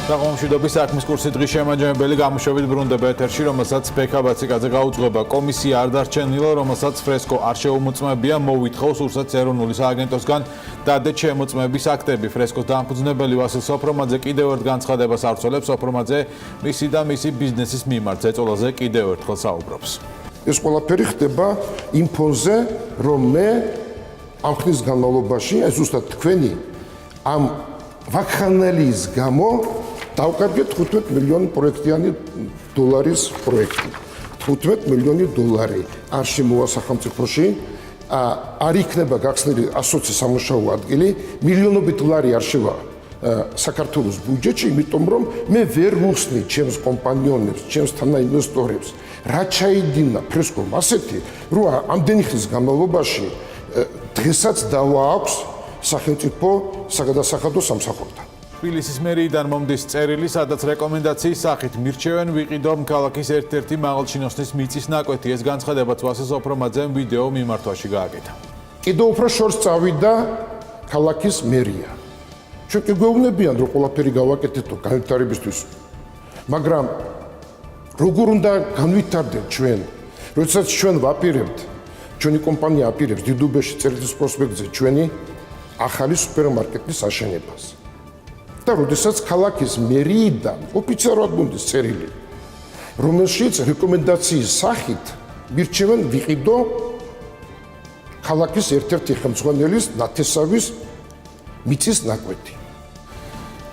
Საღამოშვიდობის საქმის კურსი დღის შემაჯამებელი გამოშვებით ბრუნდება ეთერში, რომელსაც ბექაბაციკაძე გაუძღვება. კომისია არ დარჩენილა, რომელსაც ფრესკო არ შეუმოწმებია, მოვითხოვს ურსაც ეროვნული სააგენტოსგან დადეთ შემოწმების აქტები. ფრესკოს დამფუძნებელი ვასილ სოფრომაძე კიდევ ერთ განცხადებას არცოლებს. სოფრომაძე მისი და მისი ბიზნესის მიმართ ზეწოლაზე კიდევ ერთხელ საუბრობს. ეს ყველაფერი ხდება იმ ფონზე, რომ მე ამ ხნის განმავლობაში, ეს ზუსტად თქვენი ამ ვაქხანალის გამო დავკარგეთ 15 მილიონი პროექტიანი დოლარის პროექტი. 15 მილიონი დოლარი არ შემოვა სახელმწიფოში, არ იქნება გახსნილი 120 სამუშაო ადგილი, მილიონობით დოლარი არ შევა საქართველოს ბიუჯეტში, იმიტომ რომ მე ვერ ვუხსნი ჩემს კომპანიონებს, ჩემს თანაინვესტორებს, რა ჩაიდინა ფრესკომ ასეთი, რომ ამდენი ხნის განმავლობაში დღესაც დავააქვს სახელმწიფო საგადასახადო სამსახურთან. თბილისის მერიიდან მომდის წერილი, სადაც რეკომენდაციის სახით მირჩევენ ვიყიდო ქალაქის ერთ-ერთი მაღალჩინოსნის მიწის ნაკვეთი. ეს განცხადებაც ვასილ სოფრომაძემ ვიდეო მიმართვაში გააკეთა. კიდევ უფრო შორს წავიდა ქალაქის მერია. ჩვენ კი გვეუბნებიან, რომ ყველაფერი გავაკეთეთო განვითარებისთვის, მაგრამ როგორ უნდა განვითარდეთ ჩვენ, როდესაც ჩვენ ვაპირებთ, ჩვენი კომპანია აპირებს დიდუბეში წერეთის პროსპექტზე ჩვენი ახალი სუპერმარკეტის აშენებას. და როდესაც ქალაქის მერიიდან ოფიციალურად მომდის წერილი, რომელშიც რეკომენდაციის სახით მირჩევენ ვიყიდო ქალაქის ერთ-ერთი ხელმძღვანელის ნათესავის მიწის ნაკვეთი.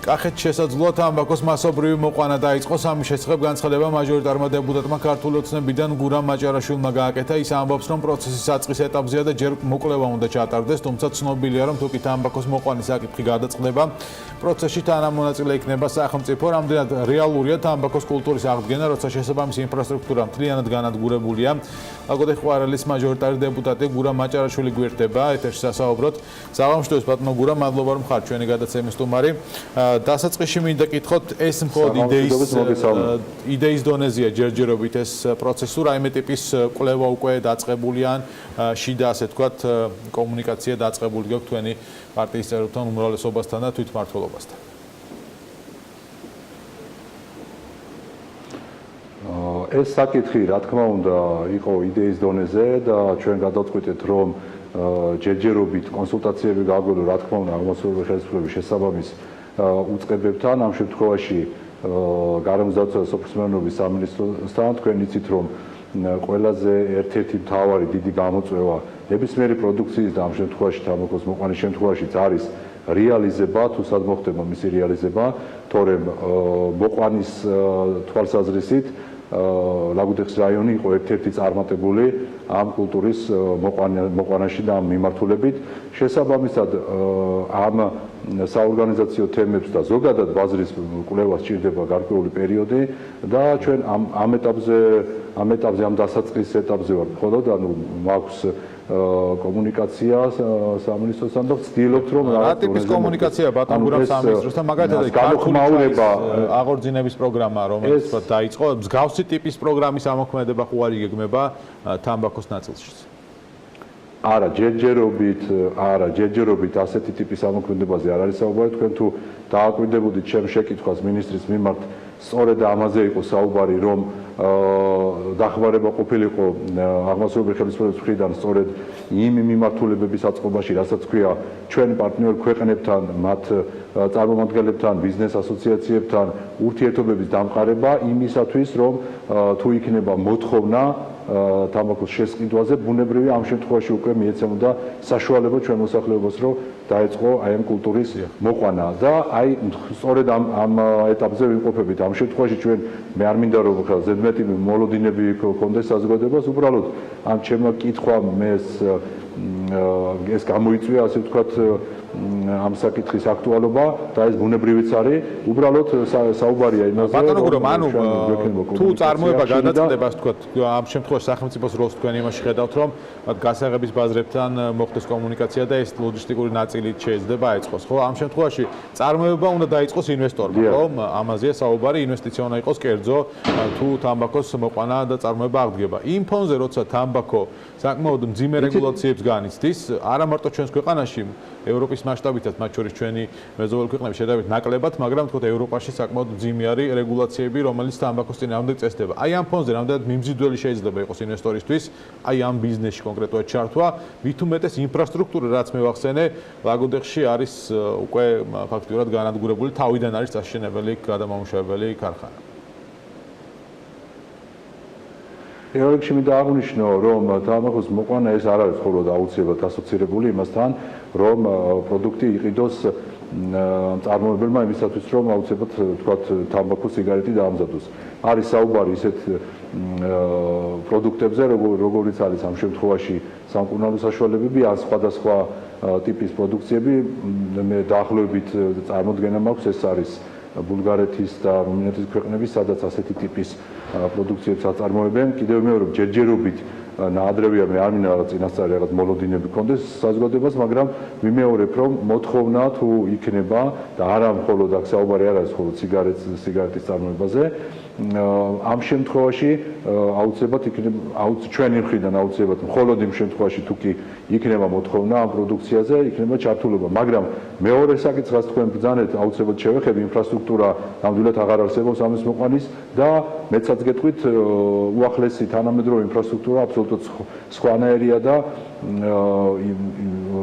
კახეთს შესაძლოა თამბაქოს მასობრივი მოყვანა დაიწყო. ამის შესახებ განცხადება მაჟორიტარმა დეპუტატმა ქართული ოცნებიდან გურამ მაჭარაშვილმა გააკეთა. ის ამბობს, რომ პროცესის საწყის ეტაპზეა და ჯერ მოკვლევა უნდა ჩატარდეს, თუმცა ცნობილია, რომ თუ კი თამბაქოს მოყვანის საკითხი გადაწყდება, პროცესში თანამონაწილე იქნება სახელმწიფო. რამდენად რეალურია თამბაქოს კულტურის აღდგენა, როცა შესაბამისი ინფრასტრუქტურა მთლიანად განადგურებულია. ლაგოდეხ ყვარელის მაჟორიტარი დეპუტატი გურამ მაჭარაშვილი გვერდება ეთერში სასაუბროდ. საღამოშვიდობის ბატონო გურამ, მადლობა რომ ხართ ჩვენი გადაცემის სტუმარი. დასაწყისში მინდა კითხოთ, ეს მხოლოდ იდეის დონეზეა ჯერჯერობით ეს პროცესი, რაიმე ტიპის კვლევა უკვე დაწყებულია ან შიდა ასე თქვათ კომუნიკაცია დაწყებული გაქვთ თქვენი პარტიის წევრებთან, უმრავლესობასთან და თვითმმართველობასთან. ეს საკითხი, რა თქმა უნდა, იყო იდეის დონეზე და ჩვენ გადავწყვიტეთ, რომ ჯერჯერობით კონსულტაციები გავგონო, რა თქმა უნდა, აღმოსავლური ხელისუფლების შესაბამის უწყებებთან, ამ შემთხვევაში გარემოსდაცვა და სოფლის სამინისტროსთან. თქვენ იცით, რომ ყველაზე ერთ-ერთი მთავარი დიდი გამოწვევა ნებისმიერი პროდუქციის და ამ შემთხვევაში თამბაქოს მოყვანის შემთხვევაშიც არის რეალიზება, თუ სად მოხდება მისი რეალიზება, თორემ მოყვანის თვალსაზრისით ლაგოდეხის რაიონი იყო ერთ-ერთი წარმატებული ამ კულტურის მოყვანაში და ამ მიმართულებით. შესაბამისად ამ საორგანიზაციო თემებს და ზოგადად ბაზრის კვლევას სჭირდება გარკვეული პერიოდი და ჩვენ ამ ეტაპზე ამ დასაწყის ეტაპზე ვართ მხოლოდ, ანუ მაქვს კომუნიკაცია სამინისტროსთან და ვცდილობთ, რომ რა ტიპის კომუნიკაცია ბატონ გურამ სამინისტროსთან, მაგალითად განხმაურება აღორძინების პროგრამა, რომელიც დაიწყო, მსგავსი ტიპის პროგრამის ამოქმედება ხო არ იგეგმება თამბაქოს ნაწილშიც? არა, ჯერჯერობით ასეთი ტიპის ამოქმედებაზე არ არის საუბარი. თქვენ თუ დააკვირდებოდით ჩემ შეკითხვას მინისტრის მიმართ, სწორედ ამაზე იყო საუბარი, რომ დახმარება ყოფილიყო აღმოსავლური ხელისუფლების მხრიდან სწორედ იმ მიმართულებების აწყობაში, რასაც ქვია ჩვენ პარტნიორ ქვეყნებთან, მათ წარმომადგენლებთან, ბიზნეს ასოციაციებთან ურთიერთობების დამყარება იმისათვის, რომ თუ იქნება მოთხოვნა თამბაქოს შესყიდვაზე, ბუნებრივია ამ შემთხვევაში უკვე მიეცემოდა საშუალება ჩვენ მოსახლეობას, რომ დაეწყო აი ამ კულტურის მოყვანა და აი სწორედ ამ ეტაპზე ვიმყოფებით. ამ შემთხვევაში ჩვენ მე არ მინდა რომ ზედმეტი მოლოდინები ქონდეს საზოგადოებას, უბრალოდ ამ ჩემმა კითხვამ ეს გამოიწვია, ასე ვთქვათ, ამ საკითხის აქტუალობა და ეს ბუნებრივიც არის. უბრალოდ საუბარია იმაზე, ბატონო გურამ, ანუ თუ წარმოება გადაწყდება, ასე ვთქვათ, ამ შემთხვევაში სახელმწიფოს როლს თქვენ იმაში ხედავთ, რომ გასაღების ბაზრებთან მოხდეს კომუნიკაცია და ეს ლოჯისტიკური ნაწილი შეიძლება აეწყოს, ხო? ამ შემთხვევაში წარმოება უნდა დაიწყოს ინვესტორმა, ხო? ამაზეა საუბარი, ინვესტიცია უნდა იყოს კერძო, თუ თამბაქოს მოყვანა და წარმოება აღდგება. იმ ფონზე, როცა თამბაქო საკმაოდ მძიმე რეგულაციებს განიცდის, არა მარტო ჩვენს ქვეყანაში, ევროპის მასშტაბითაც, მათ შორის ჩვენი მეზობელი ქვეყნების შედარებით ნაკლებად, მაგრამ თქო ევროპაში საკმაოდ მძიმე არის რეგულაციები, რომელიც თამბაქოს წინააღმდეგ წესდება. აი ამ ფონზე რამდენად მიმზიდველი შეიძლება იყოს ინვესტორისთვის, აი ამ ბიზნესში კონკრეტულად ჩართვა, მით უმეტეს ინფრასტრუქტურა, რაც მე ვახსენე, ლაგოდეხში არის უკვე ფაქტიურად განადგურებული, თავიდან არის წაშენებელი გადამამუშავებელი ქარხანა. ერთხელ მინდა აღვნიშნო, რომ თამბაქოს მოყვანა ეს არ არის მხოლოდ აუცილებლად ასოცირებული იმასთან, რომ პროდუქტი იყიდოს წარმოებელმა იმისათვის, რომ აუცილებლად თქვათ თამბაქოს სიგარეტი დაამზადოს. არის საუბარი ისეთ პროდუქტებზე, როგორიც არის ამ შემთხვევაში სამკურნალო საშუალებები, ან სხვადასხვა ტიპის პროდუქციები, მე დაახლოებით წარმოდგენა მაქვს, ეს არის ბულგარეთის და რუმინეთის ქვეყნების, სადაც ასეთი ტიპის პროდუქციებს აწარმოებენ. კიდევ მეორე ჯერჯერობით ნაადრევია, მე არ მინდა რაღაც წინასწარი რაღაც მოლოდინები გქონდეს საზოგადოებას, მაგრამ ვიმეორებ, რომ მოთხოვნა თუ იქნება და არა მხოლოდ აქ საუბარი არ არის მხოლოდ სიგარეტის წარმოებაზე, ამ შემთხვევაში აუცილებლად იქნება ჩვენი მხრიდან აუცილებლად მხოლოდ იმ შემთხვევაში თუ კი იქნება მოთხოვნა ამ პროდუქციაზე, იქნება ჩართულობა, მაგრამ მეორე საკითხს თქვენ ბრძანეთ, აუცილებლად შევეხები ინფრასტრუქტურა ნამდვილად აღარ არსებობს ამის მოყვანის და მეცაც გეტყვით უახლესი თანამედროვე ინფრასტრუქტურა აბსოლუტურად სხვანაირია და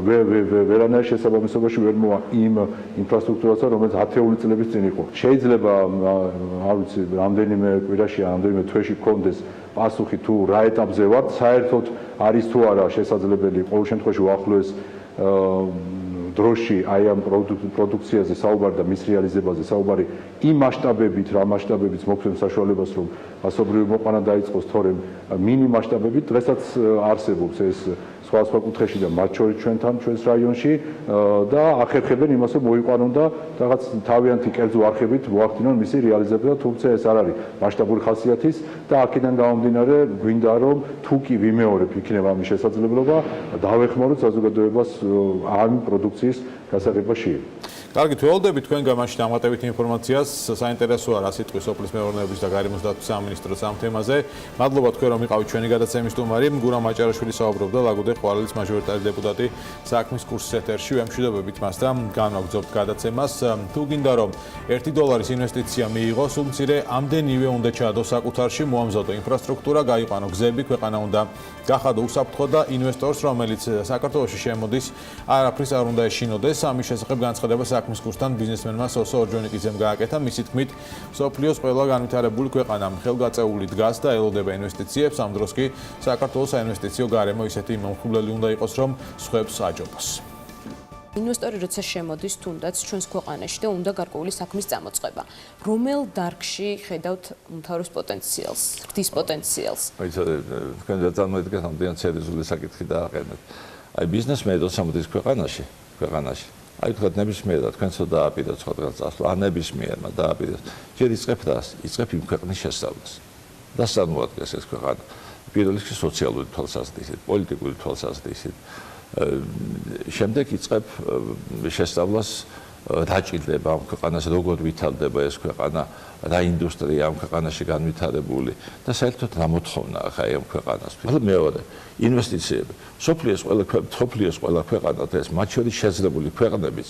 ვერანაირ შესაბამისობაში ვერ მოვა იმ ინფრასტრუქტურასთან, რომელიც 10 წლების წინ იყო. შეიძლება, არ ვიცი, რამდენიმე კვირაში, რამდენიმე თვეში გქონდეს პასუხი თუ რა ეტაპზე ვართ, საერთოდ არის თუ არა შესაძლებელი ყოველ შემთხვევაში უახლოეს დროში აი ამ პროდუქციაზე საუბარი და მის რეალიზებაზე საუბარი იმ მასშტაბებით, რა მასშტაბებით მოგვცემ საშუალებას, რომ მასობრივი მოყვანა დაიწყოს, თორემ მინი მასშტაბებით დღესაც არსებობს ეს სხვა კუთხეში და მათ შორის ჩვენთან, ჩვენს რაიონში და ახერხებენ იმას, რომ მოიყვანონ და რაღაც თავიანთი კერძო არხებით მოახდინონ მისი რეალიზება, თუმცა ეს არ არის მასშტაბური ხასიათის და აქედან გამომდინარე გვინდა რომ თუ კი ვიმეორებ იქნება ამის შესაძლებლობა, დავეხმაროთ საზოგადოებას ამ პროდუქციის გასაღებაში. კარგი, თველოდებით თქვენგან მაშინ დამატებით ინფორმაციას, საინტერესოა რა სიტყვის სოფლის მეურნეობის და გარემოს დაცვის სამინისტროს ამ თემაზე. მადლობა თქვენ რომ იყავით ჩვენი გადაცემის სტუმარი, გურამ აჭარაშვილი საუბრობდა, ლაგოდეხ ყვარელის მაჟორიტარი დეპუტატი საქმის კურსის ეთერში, ვემშვიდობებით მას და განვაგრძობთ გადაცემას. თუ გინდა რომ $1 ინვესტიცია მიიღოს, სულ მცირე ამდენივე უნდა ჩაადოს საკუთარში, მოამზადო ინფრასტრუქტურა, გაიყვანო გზები, ქვეყანა უნდა გახადო უსაფრთხო და ინვესტორს, რომელიც საქართველოში შემოდის, არაფრის არ უნდა ეშინოდეს. ამის შესახებ განცხადება საქმის კურსთან ბიზნესმენმა სოსო ორჯონიკიძემ გააკეთა. მისი თქმით, სოფლიოს ყველა განვითარებული ქვეყანა ხელგაწეული დგას და ელოდება ინვესტიციებს, ამ დროს კი საქართველოს საინვესტიციო გარემო ისეთი მომხიბვლელი უნდა იყოს, რომ სხვებს აჯობოს. ინვესტორი როცა შემოდის თუნდაც ჩვენს ქვეყანაში და უნდა გარკვეული საქმის წამოწყება. რომელ დარგში ხედავთ უმთავრეს პოტენციალს, ღვთის პოტენციალს? აი, თქვენ წარმოიდგინეთ, რამდენად სერიოზული საკითხი დააყენეთ. აი, ბიზნესმენი როცა მოდის ქვეყანაში, აი, თქვათ ნებისმიერად, თქვენ ცოტა დააპიროთ სხვადასხვა წასვლა, ან ნებისმიერმა დააპიროთ. ჯერ იწყებ რას? იწყებ იმ ქვეყნის შესწავლას. და წარმოადგენს ეს ქვეყანა. პირველ რიგში სოციალური თვალსაზრისით, პოლიტიკური თვალსაზრისით. შემდეგ იწყებ შესწავლას რა ჭირდება ამ ქვეყანას, როგორ ვითარდება ეს ქვეყანა, რა ინდუსტრია ამ ქვეყანაში განვითარებული და საერთოდ რა მოთხოვნა ახლა ამ ქვეყანას. მეორე, ინვესტიციები. სოფლიოს ყველა ქვეყანა და ეს მათ შორის შეძლებული ქვეყნების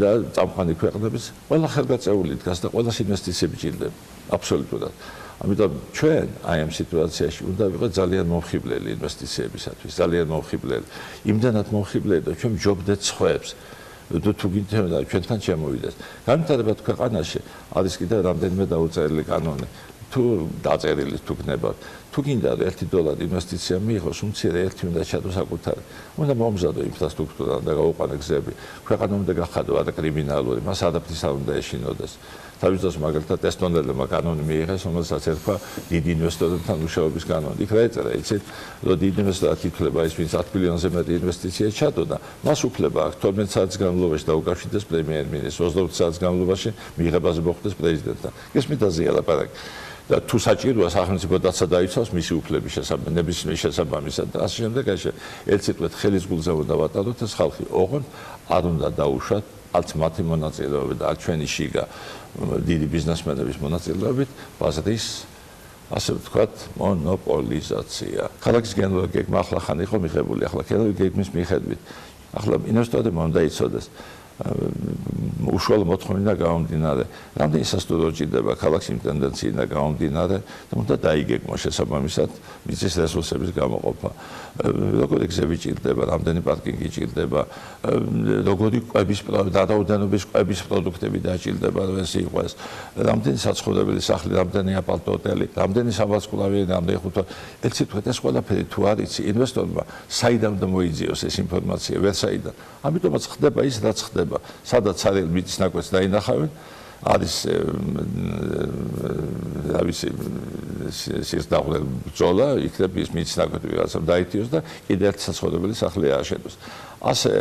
და წამყვანი ქვეყნების ყველა ხელგაწეული დგას და ყველას ინვესტიციები ჭირდება აბსოლუტურად. ამიტომ ჩვენ აი ამ სიტუაციაში უნდა ვიყოთ ძალიან მომხიბლელი ინვესტიციებისათვის, ძალიან მომხიბლელი. იმდანაც მომხიბლელი და ჩვენ ვჯობდეთ სხვებს. თუ გინდა ჩვენთან შემოვიდეს. განვითარებად ქვეყანაში არის კიდევ რამდენიმე დაუწერელი კანონი. თუ დაწერილი თუ გნებავთ, თუ გინდა $1 ინვესტიცია მიიღოს, უმცირე ერთი უნდა ჩადოს საკუთარი. უნდა მომზადო ინფრასტრუქტურა და გაუყანო გზები. ქვეყანა უნდა გახადო ადაკრიმინალური, მას არაფრის არ უნდა ეშინოდეს. თავისთავად მაგალითად ესტონელებმა კანონი მიიღეს, რომელსაც ერქვა დიდი ინვესტორებთან მუშაობის კანონი. იქ რა ეწერა, იცით, რომ დიდი ინვესტორად ითვლება ის, ვინც 10 მილიონზე მეტი ინვესტიცია ჩადო და მას უფლება აქვს 12 საათის განმავლობაში დაუკავშირდეს პრემიერ-მინისტრს, 28 საათის განმავლობაში მიიღებაზე მოხვდეს პრეზიდენტთან. გესმით აზია ლაპარაკი. და თუ საჭიროა სახელმწიფო დაცა დაიცავს მისი უფლების ნებისმიერ შესაბამისად და ასე შემდეგ, ერთ სიტყვით ხელის გულზე უნდა ვატაროთ ეს ხალხი, ოღონდ არ უნდა დაუშვათ არც მათი მონაწილეობით, არც ჩვენი შიგა დიდი ბიზნესმენების მონაწილეობით ბაზრის ასე ვთქვათ, მონოპოლიზაცია. ქალაქის გენერალური გეგმა ახლა ხან იყო მიღებული, ახლა გენერალური გეგმის მიხედვით. ახლა ინვესტორებმა უნდა იცოდეს უშუალო მოთხოვნიდან გამომდინარე, რამდენი სასტუმრო ჭირდება ქალაქს იმ ტენდენციიდან გამომდინარე და უნდა დაიგეგმოს შესაბამისად მიწის რესურსების გამოყოფა. როგორი გზები ჭირდება, რამდენი პარკინგი ჭირდება, როგორი კვების დაუდანობის კვების პროდუქტები დაჭირდება, რომ ეს იყოს, რამდენი საცხოვრებელი სახლი, რამდენი აპარტო ჰოტელი, რამდენი სამარცხვლავი, რამდენი ხუთო. ერთ სიტყვით ეს ყველაფერი თუ არ იცი ინვესტორმა, საიდან უნდა მოიძიოს ეს ინფორმაცია, ვერ საიდან. ამიტომაც ხდება ის, რაც ხდება. სადაც არის მიწის ნაკვეთს დაინახავენ, არის რავისი სისდაღველ ბრძოლა, იქნებ ის მიწის ნაკვეთი ვიღაცამ დაითიოს და კიდევ ერთი საცხოვრებელი სახლი ააშენოს. ასე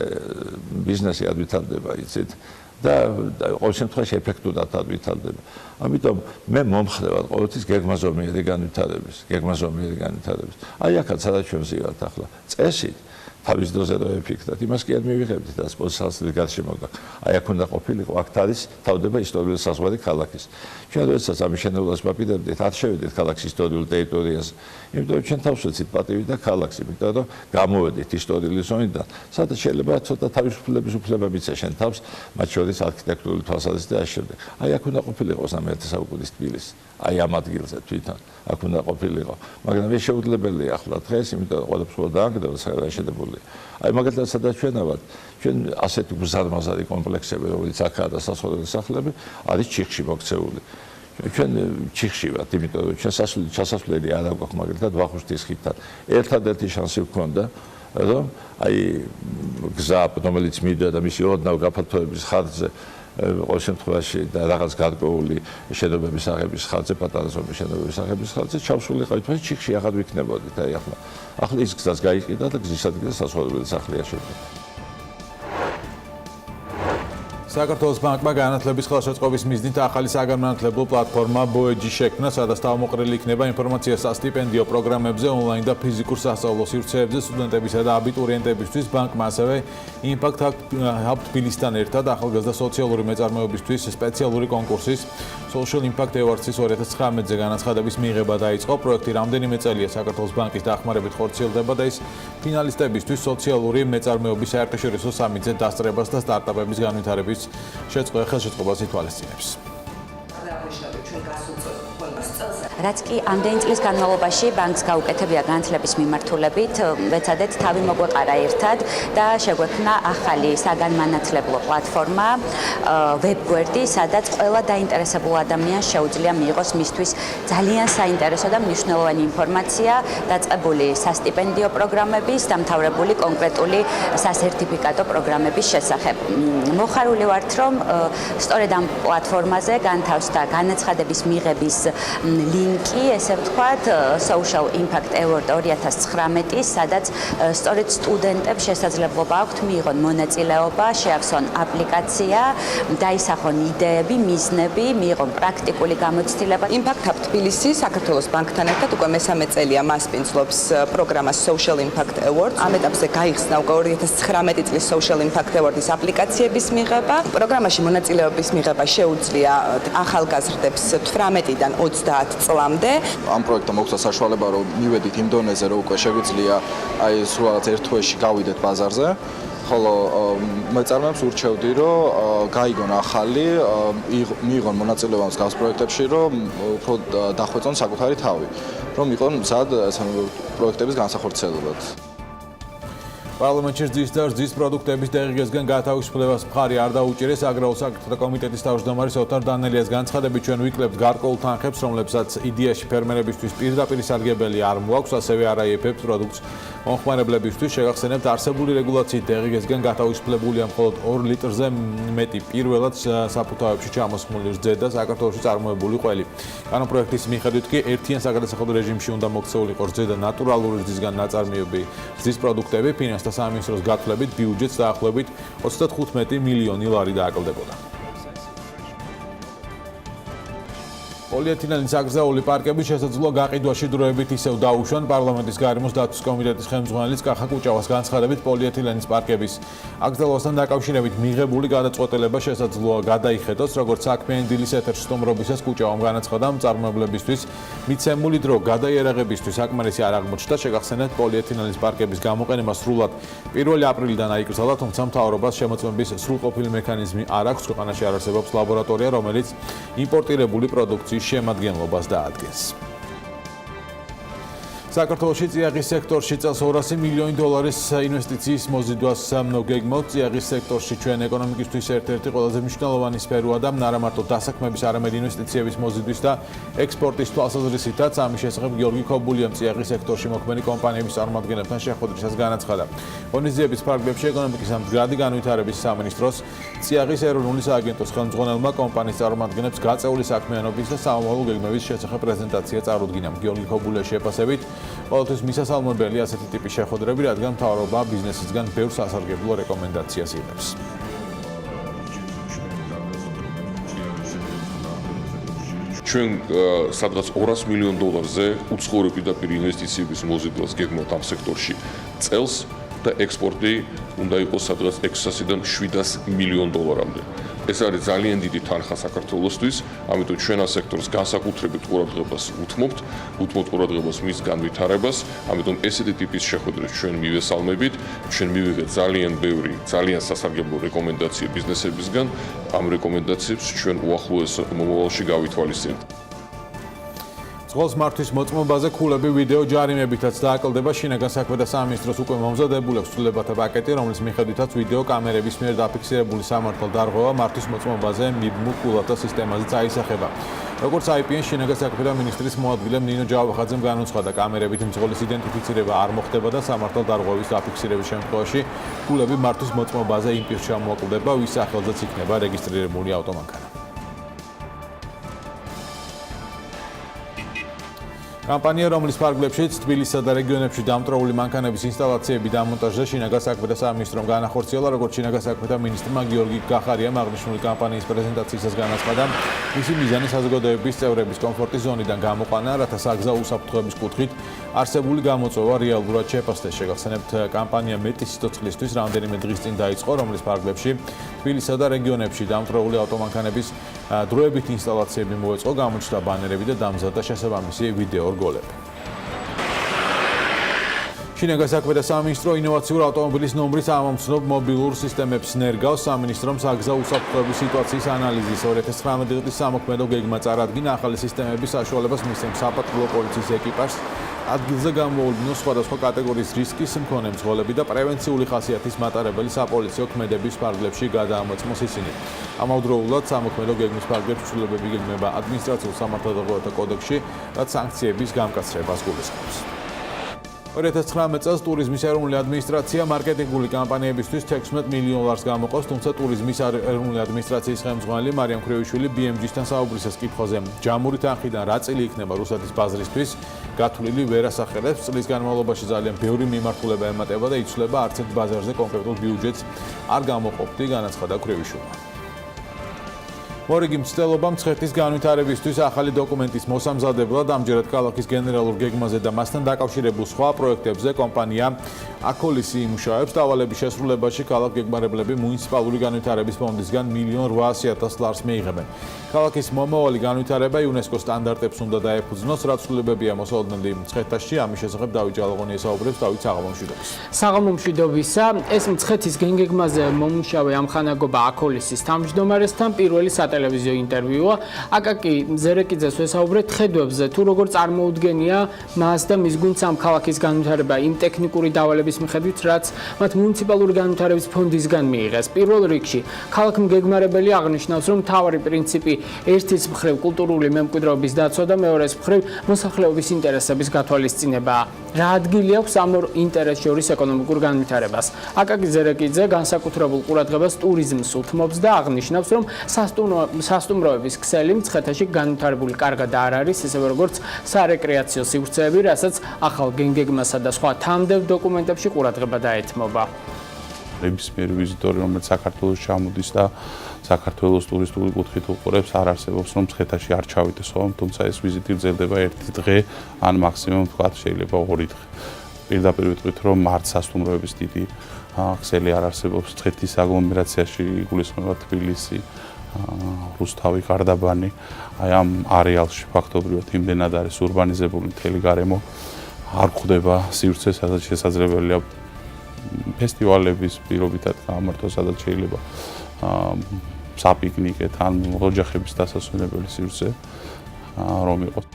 ბიზნესი არ ვითარდება, იცით? და ყოველ შემთხვევაში ეფექტურად არ ვითარდება. ამიტომ მე მომხრე ვარ ყოველთვის გეგმაზომიერი განვითარების, გეგმაზომიერი განვითარების. აი აქაც სადაც ჩვენ ვზივართ ახლა. წესით თავის დროზე რო ეფიქრდათ, იმას კი არ მივიღებდით და სპონსორსის გარშემო. აი აქ უნდა ყოფილიყო, აქ არის თავდება ისტორიული საზღვარი ქალაქის. ჩვენ როდესაც ამ შენებლობას ვაპირებდით, არ შევედით ქალაქის ისტორიულ ტერიტორიაზე. იმიტომ რომ ჩვენ თავს ვეცით პატივი და ქალაქს, იმიტომ რომ გამოვედით ისტორიული ზონიდან, სადაც შეიძლება ცოტა თავისუფლების უფლება მიცე შენ თავს, მათ შორის არქიტექტურული თვალსაზრისით და ასე შემდეგ. აი აქ უნდა ყოფილიყო 19 საუკუნის თბილისი. აი ამ ადგილზე თვითონ აქ უნდა ყოფილიყო. მაგრამ ეს შეუძლებელია ახლა დღეს, იმიტომ რომ ყველაფერს დაანგრევა შედეგული. აი მაგალითად სადაც ჩვენა ვართ, ჩვენ ასეთი გზარმაზარი კომპლექსები, რომელიც აქაა და სასწავლებელი სახლები, არის ჩიხში მოქცეული. ჩვენ ჩიხში ვართ, იმიტომ რომ ჩვენ ჩასასვლელი არ აქვს მაგალითად ვახუშტის ხიდთან. ერთადერთი შანსი გვქონდა, რომ აი გზა, რომელიც მიდოდა და მისი ოდნავ გაფართოების ხარჯზე ყოველ შემთხვევაში და რაღაც გარკვეული შენობების აღების ხარჯზე, პატარა ზომის შენობების აღების ხარჯზე ჩავსულიყავით, მაგრამ ჩიხში აღარ ვიქნებოდით. აი ახლა ის გზას გაიყიდა და გზის ადგილზე სასწავლებელი სახლი აშენდა. საქართველოს ბანკმა განათლების ხელშეწყობის მიზნით ახალი საგანმანათლებლო პლატფორმა ბოეჯი შექმნა, სადაც თავმოყრილი იქნება ინფორმაცია სასტიპენდიო პროგრამებზე, ონლაინ და ფიზიკურ სასწავლო სივრცეებზე სტუდენტებისა და აბიტურიენტებისთვის. ბანკმა ასევე იმპაქტ ჰაბ თბილისთან ერთად ახალგაზრდა სოციალური მეწარმეობისთვის სპეციალური კონკურსის Social Impact Awards-ის 2019-ზე განაცხადების მიღება დაიწყო. პროექტი რამდენიმე წელია საქართველოს ბანკის დახმარებით ხორციელდება და ის ფინალისტებისთვის სოციალური მეწარმეობის საერთაშორისო სამიტზე დასწრებას და სტარტაპების განვითარების ხელშეწყობას ითვალისწინებს. რაც კი ამდენი წლის განმავლობაში ბანკს გაუკეთებია განათლების მიმართულებით, ვეცადეთ თავი მოგვეყარა ერთად და შეგვექმნა ახალი საგანმანათლებლო პლატფორმა ვებგვერდი, სადაც ყველა დაინტერესებულ ადამიანს შეუძლია მიიღოს მისთვის ძალიან საინტერესო და მნიშვნელოვანი ინფორმაცია დაწყებული სასტიპენდიო პროგრამების, დამთავრებული კონკრეტული სასერტიფიკატო პროგრამების შესახებ. მოხარული ვართ, რომ სწორედ ამ პლატფორმაზე განთავსდა განაცხადების მიღების ლინკი, ესე ვთქვათ, Social Impact Award 2019, სადაც სწორედ სტუდენტებს შესაძლებლობა აქვთ მიიღონ მონაწილეობა, შეავსონ აპლიკაცია, დაისახონ იდეები, მიზნები, მიიღონ პრაქტიკული გამოცდილება. Impact Hub თბილისი საქართველოს ბანკთან ერთად უკვე მესამე წელია მასპინძლობს პროგრამას Social Impact Awards. ამ ეტაპზე გაიხსნა უკვე 2019 წლის Social Impact Award-ის აპლიკაციების მიღება. პროგრამაში მონაწილეობის მიღება შეუძლია ახალგაზრდებს 18-დან 30 წლამდე. ამ პროექტმა მოგვცა საშუალება, რომ მივედით იმ დონეზე, რომ უკვე შეგვიძლია აი სრულად ერთ თვეში გავიდეთ ბაზარზე. ხოლო მეწარმეებს ურჩევდი, რომ გაიგონ ახალი, მიიღონ მონაწილეობა მსგავს პროექტებში, რომ უფრო დახვეწონ საკუთარი თავი, რომ იყონ მზად პროექტების განსახორციელებად. პარლამენტში რძის და რძის პროდუქტების დեղიგესგან გათავისუფლებას მხარი არ დაუჭირეს. აგრარულ საკითხთა კომიტეტის თავმჯდომარის ოთარ დანელიას განცხადებით, ჩვენ ვიკლებთ გარკვეულ თანხებს, რომლებსაც იდეაში ფერმერებისთვის პირდაპირ სარგებელი არ მოაქვს, ასევე არ აიეფებს პროდუქტს მომხმარებლებისთვის. შეგახსენებთ, არსებული რეგულაციით დեղიგესგან გათავისუფლებულია მხოლოდ 2 ლიტრზე მეტი პირველად საფუთავებში ჩამოსხმული რძე და საქართველოში წარმოებული ყველი. კანონპროექტის მიხედვით კი ერთიან საგადასახადო რეჟიმში უნდა მოქცეულიყო რძე და ნატურალური რძისგან ნაწარმოები რძის პროდუქტები. ფინანსთა სამინისტროს გათვლებით ბიუჯეტს დაახლოებით 35 მილიონი ლარი დააკლდებოდა. პოლიეთილენის აკრძალული პარკები შესაძლოა გაყიდვაში დროებით ისევ დაუშვან. პარლამენტის გარემოს დაცვის კომიტეტის ხელმძღვანელის კახა კუჭავას განცხადებით, პოლიეთილენის პარკების აკრძალვასთან დაკავშირებით მიღებული გადაწყვეტილება შესაძლოა გადაიხედოს, როგორც საქმიანი დილის ეთერში სტუმრობისას კუჭავამ განაცხადა, მწარმოებლებისთვის მიცემული დრო გადაიარაღებისთვის საკმარისი არ აღმოჩნდა. შეგახსენებთ, პოლიეთილენის პარკების გამოყენება სრულად 1 აპრილიდან აიკრძალა, თუმცა მთავრობას შემოწმების სრულყოფილი მექანიზმი არ აქვს. ქვეყანაში არ არსებობს ლაბორატორია, რომელიც იმპორტირებული პროდუქციის შემადგენლობას დაადგენს. საქართველოში წიაღის სექტორში წელს 200 მილიონი დოლარის ინვესტიციის მოზიდვას მოგეგმავთ. წიაღის სექტორში ჩვენ ეკონომიკისთვის ერთ-ერთი ყველაზე მნიშვნელოვანი სფეროა და არა მარტო დასაქმების, არამედ ინვესტიციების მოზიდვის და ექსპორტის თვალსაზრისითაც. ამის შესახებ გიორგი ქობულიამ წიაღის სექტორში მოქმედი კომპანიების წარმომადგენლებთან შეხვედრისას განაცხადა. ღონისძიების ფარგლებში ეკონომიკის მდგრადი განვითარების სამინისტროს წიაღის ეროვნული სააგენტოს ხელმძღვანელმა კომპანიის წარმომადგენლებს გაწეული საქმიანობის და სამომავლო გეგმების შესახებ პრეზენტაცია წარუდგინა. გიორგი ქობულიას შეფასებით, ყოველთვის მისასალმებელი ასეთი ტიპის შეხვედრები, რადგან მთავრობა ბიზნესისგან ბევრ სასარგებლო რეკომენდაციას იღებს. ჩვენ სადღაც 200 მილიონ დოლარზე უცხოური პირდაპირ ინვესტიციების მოზიდვას გეგმავთ ამ სექტორში წელს და ექსპორტი უნდა იყოს სადღაც 600-დან 700 მილიონ დოლარამდე. ეს არის ძალიან დიდი თანხა საქართველოსთვის, ამიტომ ჩვენ ამ სექტორს განსაკუთრებით ყურადღებას უთმობთ ყურადღებას მის განვითარებას, ამიტომ ესეთი ტიპის შეხვედრებს ჩვენ მივესალმებით, ჩვენ მივიღეთ ძალიან ბევრი, ძალიან სასარგებლო რეკომენდაცია ბიზნესებისგან, ამ რეკომენდაციებს ჩვენ უახლოეს მომავალში გავითვალისწინებთ. წყალს მართვის მოწმობაზე ქულები ვიდეო ჯარიმებითაც დააკლდება. შინაგან საქმეთა სამინისტროს უკვე მომზადებულ აქვს ცვლილებათა პაკეტი, რომლის მიხედვითაც ვიდეო კამერების მიერ დაფიქსირებული სამართალ დარღვევა მართვის მოწმობაზე მიბმულ ქულათა სისტემაზეც აისახება. როგორც IPN შინაგან საქმეთა მინისტრის მოადგილემ ნინო ჯავახაძემ განუცხადა, კამერებით მძღოლის იდენტიფიცირება არ მოხდება და სამართალ დარღვევის დაფიქსირების შემთხვევაში ქულები მართვის მოწმობაზე იმ პირს ჩამოაკლდება, ვის სახელზეც იქნება რეგისტრირებული ავტომანქანა. კამპანია, რომლის ფარგლებშიც თბილისსა და რეგიონებში დამტვრეული მანქანების ინსტალაციები დამონტაჟდა, შინაგან საქმეთა სამინისტრომ განახორციელა, როგორც შინაგან საქმეთა მინისტრმა გიორგი გახარიამ აღნიშნული კამპანიის პრეზენტაციისას განაცხადა, მისი მიზანი საზოგადოების წევრების კომფორტის ზონიდან გამოყვანა, რათა საგზაო უსაფრთხოების კუთხით არსებული გამოწვევა რეალურად შეფასდეს. შეგახსენებთ, კამპანია მეტი სიცოცხლისთვის რამდენიმე დღის წინ დაიწყო, რომლის ფარგლებში თბილისსა და რეგიონებში დამტვრეული ავტომანქანების დროებით ინსტალაციები მოეწყო, გამოჩნდა ბანერები და დამზადდა შესაბამისი ვიდეო რგოლები. შინაგან საქმეთა სამინისტრო ინოვაციურ ავტომობილის ნომრის ამომცნობ მობილურ სისტემებს ნერგავს. სამინისტრომ საგზაო უსაფრთხოების სიტუაციის ანალიზის 2019 წლის სამოქმედო გეგმა წარადგინა. ახალი სისტემების საშუალებას მისცემს საპატრულო პოლიციის ეკიპაჟს ადგილზე გამოუვლინოს სხვადასხვა კატეგორიის რისკის მქონე მძღოლები და პრევენციული ხასიათის მატარებელი საპოლიციო ქმედების ფარგლებში გადაამოწმოს ისინი. ამავდროულად სამოქმედო გეგმის ფარგლებში ცვლილებები გეგმება ადმინისტრაციულ სამართალდაღოვათა კოდექსში, რაც სანქციების გამკაცრებას გულისხმობს. 2019 წელს ტურიზმის ეროვნული ადმინისტრაცია მარკეტინგული კამპანიებისთვის 16 მილიონ ლარს გამოყოს, თუმცა ტურიზმის ეროვნული ადმინისტრაციის ხელმძღვანელი მარიამ ქრევიშვილი BMG-სთან საუბრის კითხვაზე ჯამური თანხიდან რა წილი იქნება რუსეთის ბაზრისთვის გათვლილი ვერ ასახელებს. წლის განმავლობაში ძალიან ბევრი მიმართულება ემატება და იცვლება, არც ერთ ბაზარზე კონკრეტულ ბიუჯეტს არ გამოყოფდი, განაცხადა ქრევიშვილმა. მორიგი მცდელობა მცხეთის განვითარებისთვის ახალი დოკუმენტის მოსამზადებლად ამჯერად ქალაქის გენერალურ გეგმაზე და მასთან დაკავშირებულ სხვა პროექტებზე კომპანია აკოლისი იმუშავებს. დავალების შესრულებაში ქალაქ გეგმარებლები მუნიციპალური განვითარების ფონდისგან 1.8 მილიონი ლარს მიიღებენ. ქალაქის მომავალი განვითარება იუნესკოს სტანდარტებს უნდა დაეფუძნოს, რაც ცვლილებებია მოსალოდნელი მცხეთაში. ამის შესახებ დავით ჯალაღონია საუბრებს დავით საღამომშვიდობის. საღამომშვიდობისა, ეს მცხეთის გენგეგმაზე მომუშავე ამხანაგობა აკოლისის თავმჯდომარესთან პირველი სატელევიზიო ინტერვიუა. აკაკი ზერეკიძეს ვესაუბრეთ ხედვებზე, თუ როგორ წარმოუდგენია მას და მის გუნდს ამ ქალაქის განვითარება იმ ტექნიკური დავალების მიხედვით, რაც მათ მუნიციპალური განვითარების ფონდისგან მიიღეს. პირველ რიგში, ქალაქ გეგმარებელი აღნიშნავს, რომ მთავარი პრინციპი ერთის მხრივ კულტურული მემკვიდრეობის დაცვა და მეორეს მხრივ მოსახლეობის ინტერესების გათვალისწინებაა. რა ადგილი აქვს ამ ორ ინტერესს შორის ეკონომიკურ განვითარებას? აკაკი ზერეკიძე განსაკუთრებულ ყურადღებას ტურიზმს უთმობს და აღნიშნავს, რომ სასტუმროების ქსელი მცხეთაში განვითარებული კარგად არ არის, ისევე როგორც სარეკრეაციო სივრცეები, რასაც ახალ გენგეგმასა და სხვა თანმდევ დოკუმენტებში ყურადღება დაეთმობა. ნებისმიერი ვიზიტორი, რომელიც საქართველოს ჩამოდის და საქართველოს ტურისტული კუთხით უყურებს, არ არსებობს რომ მცხეთაში არ ჩავიდეს ხოლმე, თუმცა ეს ვიზიტი გრძელდება 1 დღე ან მაქსიმუმ თქვათ შეიძლება 2 დღე. პირდაპირ ვიტყვით რომ მართ სასტუმროების დიდი ქსელი არ არსებობს მცხეთის აგლომერაციაში, იგულისხმება თბილისი, რუსთავი, გარდაბანი, აი ამ არეალში ფაქტობრივად იმდენად არის ურბანიზებული მთელი გარემო, არ გვხვდება სივრცე, სადაც შესაძლებელია ფესტივალების პირობითად გამართვა, სადაც შეიძლება საპიკნიკეთ ან ოჯახების დასასვენებელი სივრცე რომ იყოს.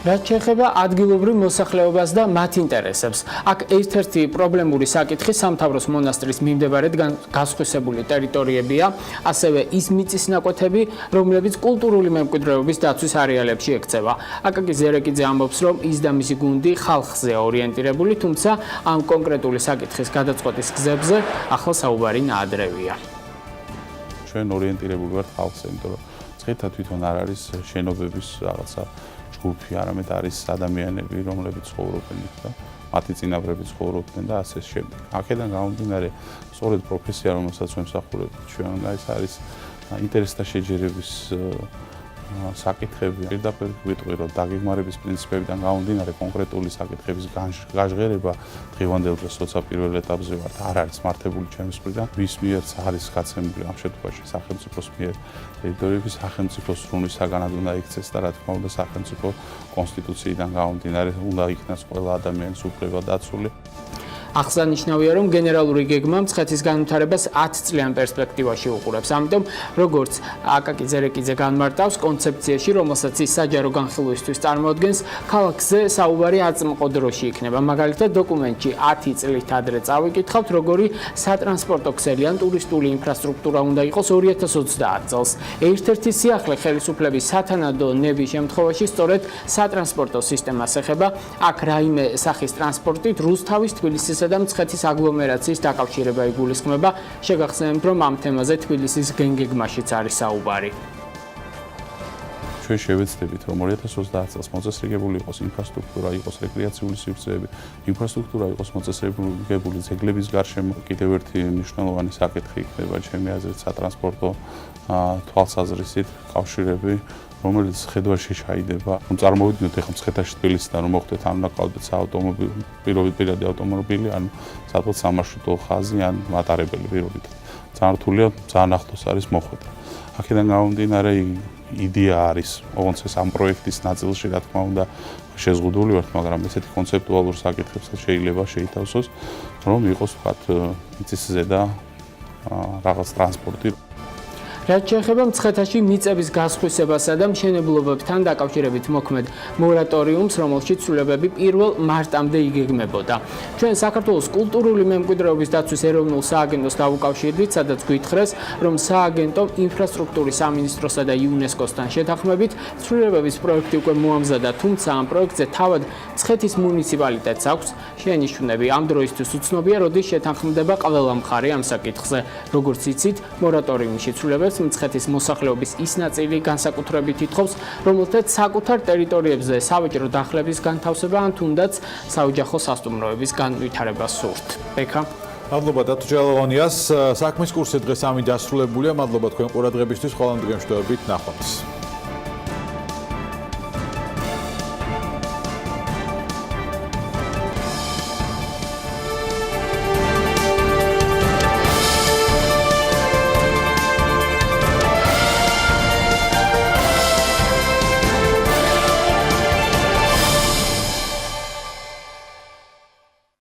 რაც შეეხება ადგილობრივ მოსახლეობას და მათ ინტერესებს. აქ ერთ-ერთი პრობლემური საკითხი სამთავროს მონასტრის მიმდებარედ გასხვისებული ტერიტორიებია, ასევე ის მიწის ნაკვეთები, რომლებიც კულტურული მემკვიდრეობის დაცვის არეალებში ექცევა. აკაკი ზერეკიძე ამბობს, რომ ის და მისი გუნდი ხალხზეა ორიენტირებული, თუმცა ამ კონკრეტული საკითხის გადაწყვეტის გზებზე ახლა საუბარი ნაადრევია. ჩვენ ორიენტირებული ვართ ხალხზე, იმიტომ რომ მცხეთა თვითონ არ არის შენობების რაღაცა ჯგუფი, არამედ არის ადამიანები, რომლებიც ცხოვრობენ და მათი წინაპრები ცხოვრობდნენ და ასე შემდეგ. აქედან გამომდინარე, სწორედ პროფესია, რომელსაც ვემსახურებთ ჩვენ, ეს არის ინტერესთა შეჯერების საკითხები. პირდაპირ ვიტყვი, რომ დაგეგმარების პრინციპებიდან გამომდინარე, კონკრეტული საკითხების გაჟღერება დღევანდელ დღეს, როცა პირველ ეტაპზე ვართ, არ არის მართებული ჩემს მხრიდან. ვის მიერც არის გაცემული ამ შემთხვევაში სახელმწიფოს მიერ ტერიტორიების სახელმწიფოს სრულისაგანად უნდა იქცეს და რა თქმა უნდა სახელმწიფო კონსტიტუციიდან გამომდინარე უნდა იქნას ყველა ადამიანის უფლება დაცული. აღსანიშნავია, რომ გენერალური გეგმა მცხეთის განვითარებას 10 წლიან პერსპექტივაში უყურებს. ამიტომ, როგორც აკაკი ზერეკიძე განმარტავს, კონცეფციაში, რომელსაც ის საჯარო განხილვისთვის წარმოადგენს, ქალაქზე საუბარი აწმყო დროში იქნება. მაგალითად, დოკუმენტში 10 წლით ადრე წავიკითხავთ, როგორი სატრანსპორტო ქსელი ან ტურისტული ინფრასტრუქტურა უნდა იყოს 2030 წელს. ერთ-ერთი სიახლე ხელისუფლების სათანადო ნების შემთხვევაში სწორედ სატრანსპორტო სისტემას ეხება. აქ რაიმე სახის ტრანსპორტით რუსთავის, თბილისის და მცხეთის აგლომერაციის დაკავშირება იგულისხმება. შეგახსენებთ, რომ ამ თემაზე თბილისის გენგეგმაშიც არის საუბარი. ჩვენ შევეცდებით, რომ 2030 წელს მოწესრიგებული იყოს ინფრასტრუქტურა, იყოს რეკრეაციული სივრცეები, ინფრასტრუქტურა იყოს მოწესრიგებული ძეგლების გარშემო. კიდევ ერთი მნიშვნელოვანი საკითხი იქნება ჩემი აზრით სატრანსპორტო თვალსაზრისით კავშირები, რომელიც ხედვაში ჩაიდება. რომ წარმოვიდგინოთ, ეხლა მცხეთაში თბილისიდან რომ მოხვდეთ ამ ნაკადით საავტომობილო პირადი ავტომობილი, ანუ სადღაც სამარშრუტო ხაზი ან მატარებელი პირობით. ძალიან რთულია, ძალიან ახლოს არის მოხვედრა. აქედან გამომდინარე იდეა არის, ოღონდ ეს ამ პროექტის ნაწილში, რა თქმა უნდა, შეზღუდული ვართ, მაგრამ ესეთი კონცეპტუალურ საკითხებსაც შეიძლება შეითავსოს, რომ იყოს ვთქვათ მიწის ზედა რაღაც ტრანსპორტი. რაც შეეხება მცხეთაში მიწების გასხვისებასა და მშენებლობებთან დაკავშირებით მოქმედ მორატორიუმს, რომელშიც ცვლილებები 1 მარტამდე იგეგმებოდა. ჩვენ საქართველოს კულტურული მემკვიდრეობის დაცვის ეროვნულ სააგენტოს დავუკავშირდით, სადაც გვითხრეს, რომ სააგენტომ ინფრასტრუქტურის სამინისტროსა და იუნესკოსთან შეთანხმებით ცვლილებების პროექტი უკვე მოამზადა, თუმცა ამ პროექტზე თავად მცხეთის მუნიციპალიტეტს აქვს შენიშვნები. ამ დროისთვის უცნობია, როდის შეთანხმდება ყველა მხარე ამ საკითხზე. როგორც იცით, მორატორიუმში ცვლილებებს მცხეთის მოსახლეობის ის ნაწილი განსაკუთრებით ითხოვს, რომელთაც საკუთარ ტერიტორიებზე სავაჭრო დახლების განთავსება ან თუნდაც საოჯახო სასტუმროების განვითარება სურთ. ბექა მადლობა დათო ჯალავანიას. საქმის კურსი დღეს ამით დასრულებულია. მადლობა თქვენ ყურადღებისთვის. ხოლმე დღემდე ნახვამდის.